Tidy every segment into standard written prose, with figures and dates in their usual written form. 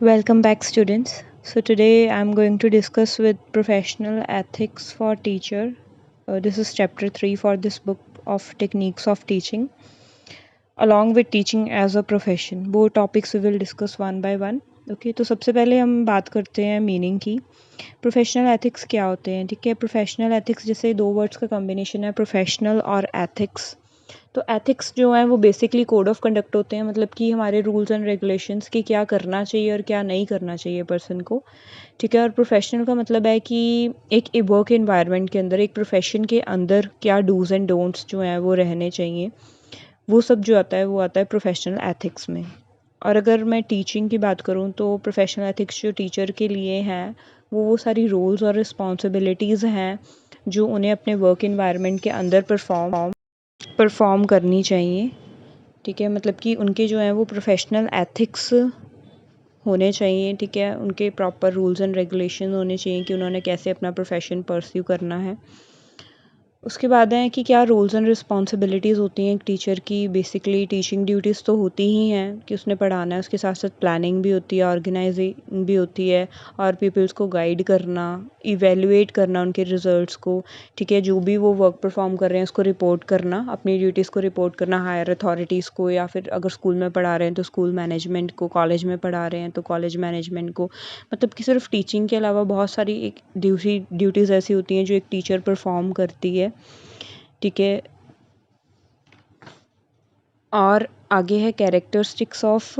Welcome back, students. So today I'm going to discuss with professional ethics for teacher. This is chapter 3 for this book of techniques of teaching, along with teaching as a profession. Both topics we will discuss one by one. Okay तो सबसे पहले हम बात करते हैं meaning की। Professional ethics क्या होते हैं? ठीक है, प्रोफेशनल एथिक्स जैसे दो वर्ड्स का कॉम्बिनेशन है, प्रोफेशनल और एथिक्स। तो एथिक्स जो है वो बेसिकली कोड ऑफ कंडक्ट होते हैं, मतलब कि हमारे रूल्स एंड रेगुलेशंस कि क्या करना चाहिए और क्या नहीं करना चाहिए पर्सन को। ठीक है, और प्रोफेशनल का मतलब है कि एक वर्क एनवायरनमेंट के अंदर, एक प्रोफेशन के अंदर क्या डूज एंड डोंट्स जो हैं वो रहने चाहिए, वो सब जो आता है वो आता है प्रोफेशनल एथिक्स में। और अगर मैं टीचिंग की बात करूँ तो प्रोफेशनल एथिक्स जो टीचर के लिए हैं वो सारी रोल्स और रिस्पॉन्सिबिलिटीज़ हैं जो उन्हें अपने वर्क इन्वायरमेंट के अंदर परफॉर्म करनी चाहिए। ठीक है, मतलब कि उनके जो हैं वो प्रोफेशनल एथिक्स होने चाहिए। ठीक है, उनके प्रॉपर रूल्स एंड रेगुलेशन होने चाहिए कि उन्होंने कैसे अपना प्रोफेशन परस्यू करना है। उसके बाद है कि क्या रोल्स एंड रिस्पॉन्सिबिलिटीज़ होती हैं एक टीचर की। बेसिकली टीचिंग ड्यूटीज़ तो होती ही हैं कि उसने पढ़ाना है, उसके साथ साथ प्लानिंग भी होती है, ऑर्गेनाइजिंग भी होती है, और पीपल्स को गाइड करना, इवेलुएट करना उनके रिजल्ट्स को। ठीक है, जो भी वो वर्क परफॉर्म कर रहे हैं उसको रिपोर्ट करना, अपनी ड्यूटीज़ को रिपोर्ट करना हायर अथॉरिटीज़ को, या फिर अगर स्कूल में पढ़ा रहे हैं तो स्कूल मैनेजमेंट को, कॉलेज में पढ़ा रहे हैं तो कॉलेज मैनेजमेंट को। मतलब कि सिर्फ टीचिंग के अलावा बहुत सारी एक ड्यूटीज़ ऐसी होती हैं जो एक टीचर परफॉर्म करती है। ठीक है, और आगे है कैरेक्टरिस्टिक्स ऑफ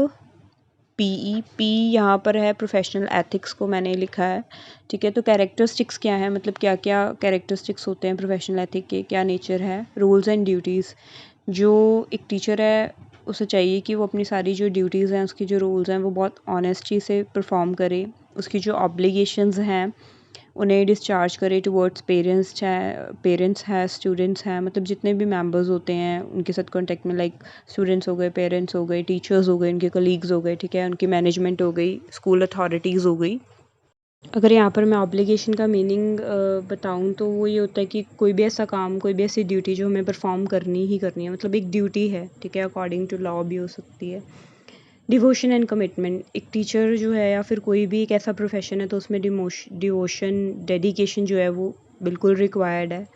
पीई। पी यहाँ पर है प्रोफेशनल एथिक्स को मैंने लिखा है। ठीक है, तो कैरेक्टरिस्टिक्स क्या है, मतलब क्या क्या कैरेक्टरिस्टिक्स होते हैं प्रोफेशनल एथिक के, क्या नेचर है। रूल्स एंड ड्यूटीज़, जो एक टीचर है उसे चाहिए कि वो अपनी सारी जो ड्यूटीज़ हैं, उसकी जो रूल्स हैं वो बहुत ऑनेस्टी से परफॉर्म करे। उसकी जो ऑब्लिगेशंस हैं उन्हें डिस्चार्ज करे टुवर्ड्स पेरेंट्स है, स्टूडेंट्स हैं, मतलब जितने भी मेंबर्स होते हैं उनके साथ कांटेक्ट में, लाइक स्टूडेंट्स हो गए, पेरेंट्स हो गए, टीचर्स हो गए, उनके कलीग्स हो गए। ठीक है, उनकी मैनेजमेंट हो गई, स्कूल अथॉरिटीज़ हो गई। अगर यहाँ पर मैं ऑब्लिगेशन का मीनिंग बताऊँ तो वो ये होता है कि कोई भी ऐसा काम, कोई भी ऐसी ड्यूटी जो हमें परफॉर्म करनी ही करनी है, मतलब एक ड्यूटी है। ठीक है, अकॉर्डिंग टू लॉ भी हो सकती है। डिवोशन एंड कमिटमेंट, एक टीचर जो है या फिर कोई भी एक ऐसा प्रोफेशन है तो उसमें डिवोशन, डेडिकेशन जो है वो बिल्कुल रिक्वायर्ड है।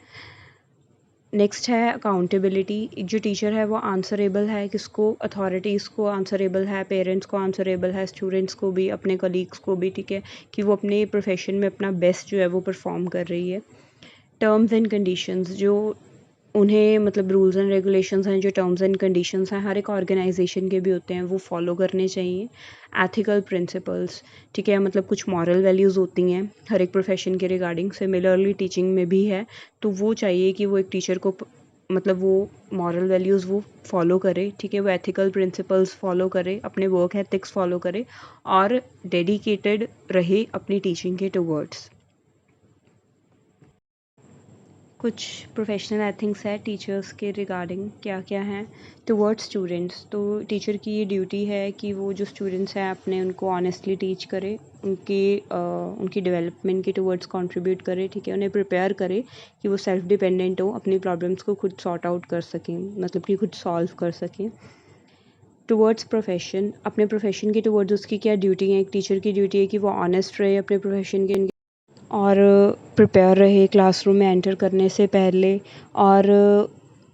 नेक्स्ट है अकाउंटेबिलिटी, एक जो टीचर है वो आंसरेबल है, किसको, अथॉरिटीज़ को आंसरेबल है, पेरेंट्स को आंसरेबल है, स्टूडेंट्स को भी, अपने कलीग्स को भी। ठीक है, कि वो अपने प्रोफेशन में अपना बेस्ट जो है वो परफॉर्म कर रही है। टर्म्स एंड कंडीशंस, जो उन्हें, मतलब रूल्स एंड रेगुलेशंस हैं, जो टर्म्स एंड कंडीशंस हैं हर एक ऑर्गेनाइजेशन के भी होते हैं, वो फॉलो करने चाहिए। एथिकल प्रिंसिपल्स, ठीक है, मतलब कुछ मॉरल वैल्यूज़ होती हैं हर एक प्रोफेशन के रिगार्डिंग, सिमिलरली टीचिंग में भी है। तो वो चाहिए कि वो एक टीचर को मतलब वो मॉरल वैल्यूज़ वो फॉलो करे। ठीक है, वो एथिकल प्रिंसिपल्स फॉलो करे, अपने वर्क एथिक्स फॉलो करे, और डेडिकेटेड रहे अपनी टीचिंग के टुवर्ड्स। कुछ प्रोफेशनल एथिक्स है टीचर्स के रिगार्डिंग, क्या क्या हैं। टुवर्ड्स स्टूडेंट्स, तो टीचर की ये ड्यूटी है कि वो जो स्टूडेंट्स हैं अपने, उनको ऑनेस्टली टीच करे, उनकी डेवलपमेंट के टुवर्ड्स कंट्रीब्यूट करे। ठीक है, उन्हें प्रिपेयर करे कि वो सेल्फ डिपेंडेंट हो, अपनी प्रॉब्लम्स को खुद सॉर्ट आउट कर सकें, मतलब कि खुद सॉल्व कर सकें। टुवर्ड्स प्रोफेशन, अपने प्रोफेशन के टुवर्ड्स उसकी क्या ड्यूटी है, एक टीचर की ड्यूटी है कि वो ऑनेस्ट रहे अपने प्रोफेशन के, और प्रिपेयर रहे क्लासरूम में एंटर करने से पहले, और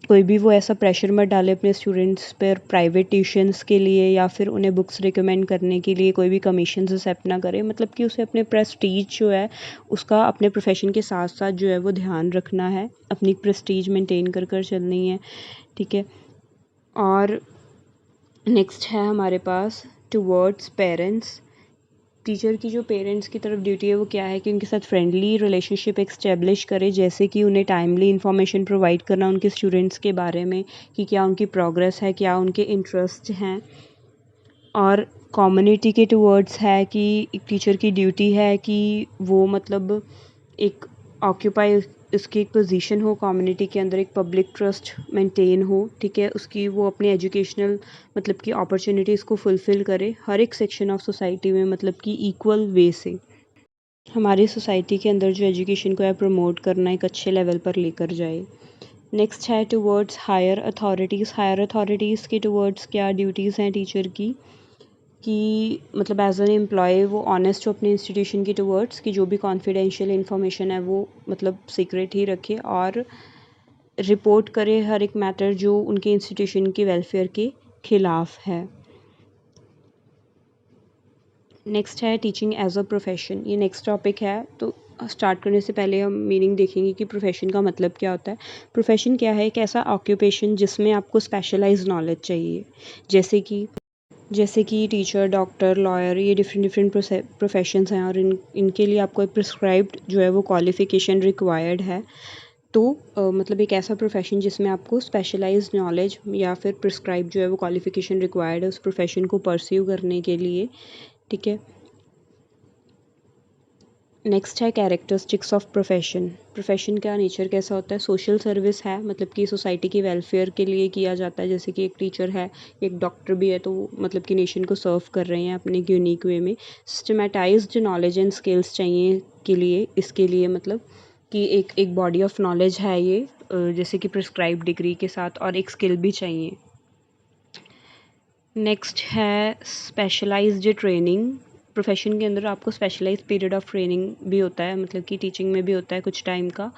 कोई भी वो ऐसा प्रेशर मत डाले अपने स्टूडेंट्स पर प्राइवेट ट्यूशन्स के लिए, या फिर उन्हें बुक्स रिकमेंड करने के लिए कोई भी कमीशन एक्सेप्ट ना करे। मतलब कि उसे अपने प्रेस्टीज जो है उसका अपने प्रोफेशन के साथ साथ जो है वो ध्यान रखना है, अपनी प्रेस्टीज मेंटेन कर कर चलनी है। ठीक है, और नेक्स्ट है हमारे पास टुवर्ड्स पेरेंट्स। टीचर की जो पेरेंट्स की तरफ ड्यूटी है वो क्या है कि उनके साथ फ्रेंडली रिलेशनशिप एक्स्टेब्लिश करे, जैसे कि उन्हें टाइमली इन्फॉर्मेशन प्रोवाइड करना उनके स्टूडेंट्स के बारे में, कि क्या उनकी प्रोग्रेस है, क्या उनके इंटरेस्ट हैं। और कम्युनिटी के टुवर्ड्स है कि एक टीचर की ड्यूटी है कि वो मतलब एक ऑक्यूपाई, उसकी एक पोजीशन हो कम्युनिटी के अंदर, एक पब्लिक ट्रस्ट मेंटेन हो। ठीक है, उसकी वो अपनी एजुकेशनल मतलब कि अपॉर्चुनिटीज़ को फुलफ़िल करे हर एक सेक्शन ऑफ सोसाइटी में, मतलब कि इक्वल वे से हमारी सोसाइटी के अंदर जो एजुकेशन को है प्रमोट करना, एक अच्छे लेवल पर लेकर जाए। नेक्स्ट है towards higher authorities. Higher authorities के टुवर्ड्स क्या ड्यूटीज़ हैं टीचर की, कि मतलब एज एन एम्प्लॉय वो ऑनेस्ट हो अपने इंस्टीट्यूशन के टुवर्ड्स, कि जो भी कॉन्फिडेंशियल इन्फॉर्मेशन है वो मतलब सीक्रेट ही रखे और रिपोर्ट करे हर एक मैटर जो उनके इंस्टीट्यूशन के वेलफेयर के खिलाफ है। नेक्स्ट है टीचिंग एज अ प्रोफेशन, ये नेक्स्ट टॉपिक है। तो स्टार्ट करने से पहले हम मीनिंग देखेंगे कि प्रोफेशन का मतलब क्या होता है। प्रोफेशन क्या है? एक ऐसा ऑक्यूपेशन जिसमें आपको स्पेशलाइज नॉलेज चाहिए, जैसे कि टीचर, डॉक्टर, लॉयर, ये डिफरेंट डिफरेंट प्रोफेशंस हैं और इनके लिए आपको एक प्रिस्क्राइब्ड जो है वो क्वालिफ़िकेशन रिक्वायर्ड है। तो मतलब एक ऐसा प्रोफेशन जिसमें आपको स्पेशलाइज्ड नॉलेज या फिर प्रिस्क्राइब जो है वो क्वालिफ़िकेशन रिक्वायर्ड है उस प्रोफेशन को परस्यू करने के लिए, ठीक है। नेक्स्ट है कैरेक्टरिस्टिक्स ऑफ प्रोफेशन। प्रोफेशन का नेचर कैसा होता है? सोशल सर्विस है, मतलब कि सोसाइटी की वेलफेयर के लिए किया जाता है। जैसे कि एक टीचर है, एक डॉक्टर भी है, तो मतलब कि नेशन को सर्व कर रहे हैं अपने यूनिक वे में। सिस्टमेटाइज्ड नॉलेज एंड स्किल्स चाहिए के लिए, इसके लिए मतलब कि एक बॉडी ऑफ नॉलेज है ये, जैसे कि प्रिस्क्राइब डिग्री के साथ, और एक स्किल भी चाहिए। नेक्स्ट है स्पेशलाइज्ड ट्रेनिंग। प्रोफेशन के अंदर आपको स्पेशलाइज पीरियड ऑफ ट्रेनिंग भी होता है, मतलब कि टीचिंग में भी होता है कुछ टाइम का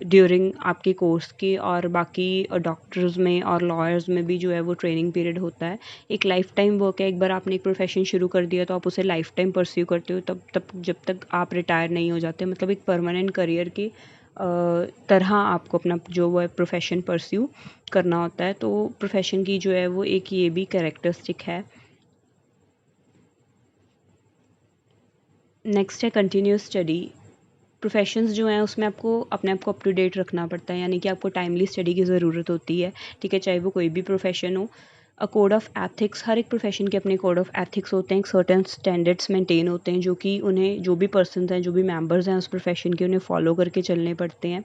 ड्यूरिंग आपके कोर्स के, और बाकी डॉक्टर्स में और लॉयर्स में भी जो है वो ट्रेनिंग पीरियड होता है। एक लाइफ टाइम वर्क है, एक बार आपने एक प्रोफेशन शुरू कर दिया तो आप उसे लाइफ टाइम परस्यू करते हो, तब जब तक आप रिटायर नहीं हो जाते, मतलब एक परमानेंट करियर की तरह आपको अपना जो वो है प्रोफेशन परस्यू करना होता है। तो प्रोफेशन की जो है वो एक ये भी कैरेक्टरिस्टिक है। नेक्स्ट है कंटिन्यूस स्टडी। प्रोफेशंस जो हैं उसमें आपको अपने आप को अप टू डेट रखना पड़ता है, यानी कि आपको टाइमली स्टडी की ज़रूरत होती है, ठीक है, चाहे वो कोई भी प्रोफेशन हो। अ कोड ऑफ एथिक्स, हर एक प्रोफेशन के अपने कोड ऑफ एथिक्स होते हैं, एक सर्टेन स्टैंडर्ड्स मेंटेन होते हैं जो कि उन्हें, जो भी पर्सन हैं, जो भी मेंबर्स हैं उस प्रोफेशन के, उन्हें फॉलो करके चलने पड़ते हैं।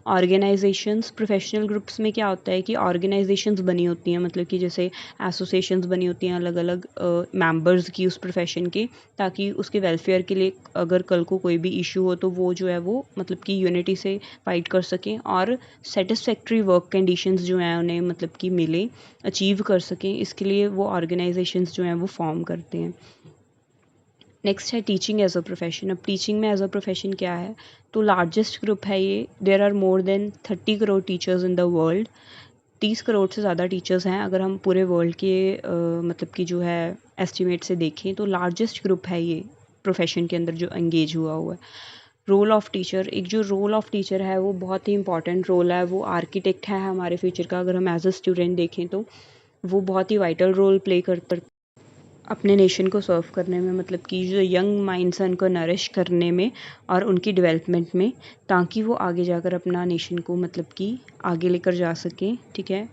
ऑर्गेनाइजेशंस, प्रोफेशनल ग्रुप्स में क्या होता है कि ऑर्गेनाइजेशंस बनी होती हैं, मतलब कि जैसे एसोसिएशंस बनी होती हैं अलग अलग मेंबर्स की उस प्रोफेशन के, ताकि उसके वेलफेयर के लिए अगर कल को कोई भी इशू हो तो वो जो है वो मतलब कि यूनिटी से फाइट कर सकें और सेटिस्फैक्ट्री वर्क कंडीशंस जो हैं उन्हें मतलब कि मिले, अचीव कर सकें, इसके लिए वो ऑर्गेनाइजेशंस जो हैं वो फॉर्म करते हैं। नेक्स्ट है टीचिंग एज अ प्रोफेशन। अब टीचिंग में एज अ प्रोफेशन क्या है? तो लार्जेस्ट ग्रुप है ये, there are more than 30 crore teachers in the world. 30 crore से ज़्यादा टीचर्स हैं अगर हम पूरे वर्ल्ड के मतलब कि जो है एस्टिमेट से देखें, तो लार्जेस्ट ग्रुप है ये प्रोफेशन के अंदर जो एंगेज हुआ है। रोल ऑफ टीचर, एक जो रोल ऑफ टीचर है वो बहुत ही इंपॉर्टेंट रोल है, वो आर्किटेक्ट है हमारे फ्यूचर का। अगर हम एज अ स्टूडेंट देखें तो वो बहुत ही वाइटल रोल प्ले करते अपने नेशन को सर्व करने में, मतलब कि जो यंग माइंड्स हैं उनको नरिश करने में और उनकी डेवलपमेंट में, ताकि वो आगे जाकर अपना नेशन को मतलब कि आगे लेकर जा सकें, ठीक है।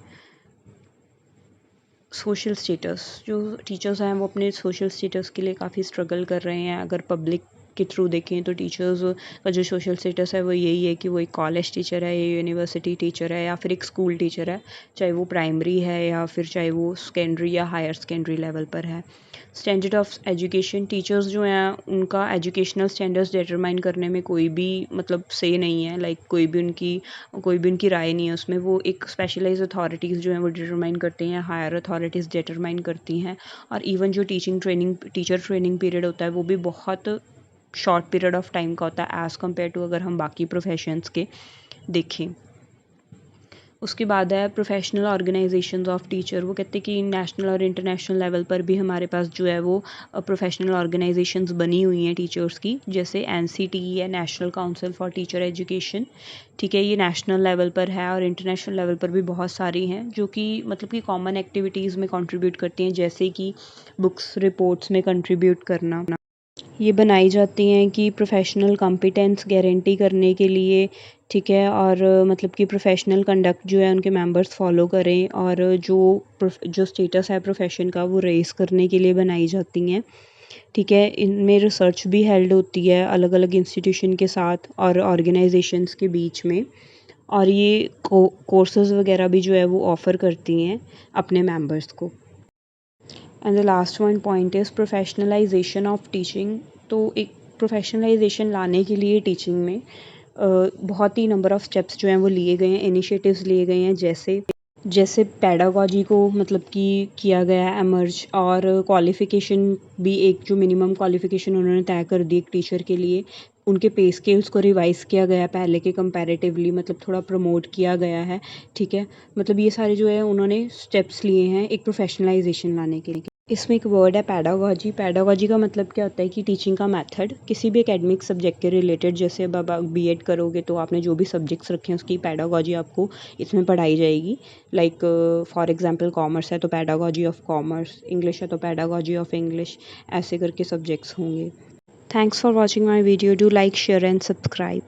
सोशल स्टेटस, जो टीचर्स हैं वो अपने सोशल स्टेटस के लिए काफ़ी स्ट्रगल कर रहे हैं। अगर पब्लिक के थ्रू देखें तो टीचर्स का जो सोशल स्टेटस है वो यही है कि वो एक कॉलेज टीचर है, या यूनिवर्सिटी टीचर है, या फिर एक स्कूल टीचर है, चाहे वो प्राइमरी है या फिर चाहे वो सेकेंडरी या हायर सेकेंडरी लेवल पर है। स्टैंडर्ड ऑफ एजुकेशन, टीचर्स जो हैं उनका एजुकेशनल स्टैंडर्ड्स डिटरमाइन करने में कोई भी मतलब से नहीं है, लाइक कोई भी उनकी राय नहीं है उसमें। वो एक स्पेशलाइज्ड अथॉरिटीज़ जो हैं वो डिटरमाइन करती हैं, हायर अथॉरिटीज़ डिटरमाइन करती हैं। और इवन जो टीचर ट्रेनिंग पीरियड होता है वो भी बहुत शॉर्ट पीरियड ऑफ टाइम का होता है एज़ कम्पेयर टू अगर हम बाकी प्रोफेशंस के देखें। उसके बाद है प्रोफेशनल ऑर्गेनाइजेशंस ऑफ टीचर। वो कहते हैं कि नेशनल और इंटरनेशनल लेवल पर भी हमारे पास जो है वो प्रोफेशनल ऑर्गेनाइजेशंस बनी हुई हैं टीचर्स की, जैसे NCTE है, national council for teacher education, ठीक है, ये नेशनल लेवल पर है। और इंटरनेशनल लेवल पर भी बहुत सारी हैं जो कि मतलब कि कॉमन एक्टिविटीज़ में कंट्रीब्यूट करती हैं, जैसे कि बुक्स रिपोर्ट्स में कंट्रीब्यूट करना। ये बनाई जाती हैं कि प्रोफेशनल कॉम्पिटेंस गारंटी करने के लिए, ठीक है, और मतलब कि प्रोफेशनल कंडक्ट जो है उनके मेंबर्स फॉलो करें, और जो स्टेटस है प्रोफेशन का वो रेस करने के लिए बनाई जाती हैं, ठीक है। इनमें रिसर्च भी हेल्ड होती है अलग अलग इंस्टीट्यूशन के साथ और ऑर्गेनाइजेशंस के बीच में, और ये कोर्सेज़ वगैरह भी जो है वो ऑफ़र करती हैं अपने मेंबर्स को। And the last one point is professionalisation of teaching. तो एक प्रोफेशनलाइजेशन लाने के लिए टीचिंग में बहुत ही नंबर ऑफ़ स्टेप्स जो हैं वो लिए गए हैं, इनिशिएटिव्स लिए गए हैं, जैसे पेडागॉजी को मतलब कि किया गया एमर्ज, और क्वालिफ़िकेशन भी एक जो मिनिमम क्वालिफ़िकेशन उन्होंने तय कर दी एक टीचर के लिए, उनके पे स्केल्स को रिवाइज़ किया गया पहले के कंपैरेटिवली, मतलब थोड़ा प्रमोट किया गया है, ठीक है। मतलब ये सारे जो है उन्होंने स्टेप्स लिए हैं एक प्रोफेशनलाइजेशन लाने के लिए। इसमें एक वर्ड है पैडागॉजी। पैडागॉजी का मतलब क्या होता है कि टीचिंग का मेथड किसी भी एकेडमिक सब्जेक्ट के रिलेटेड। जैसे अब आप बीएड करोगे तो आपने जो भी सब्जेक्ट्स रखे हैं उसकी पैडागॉजी आपको इसमें पढ़ाई जाएगी। लाइक फॉर एग्जांपल कॉमर्स है तो पैडागॉजी ऑफ कॉमर्स, इंग्लिश है तो पैडागॉजी ऑफ इंग्लिश, ऐसे करके सब्जेक्ट्स होंगे। Thanks for watching my video. Do like, share and subscribe.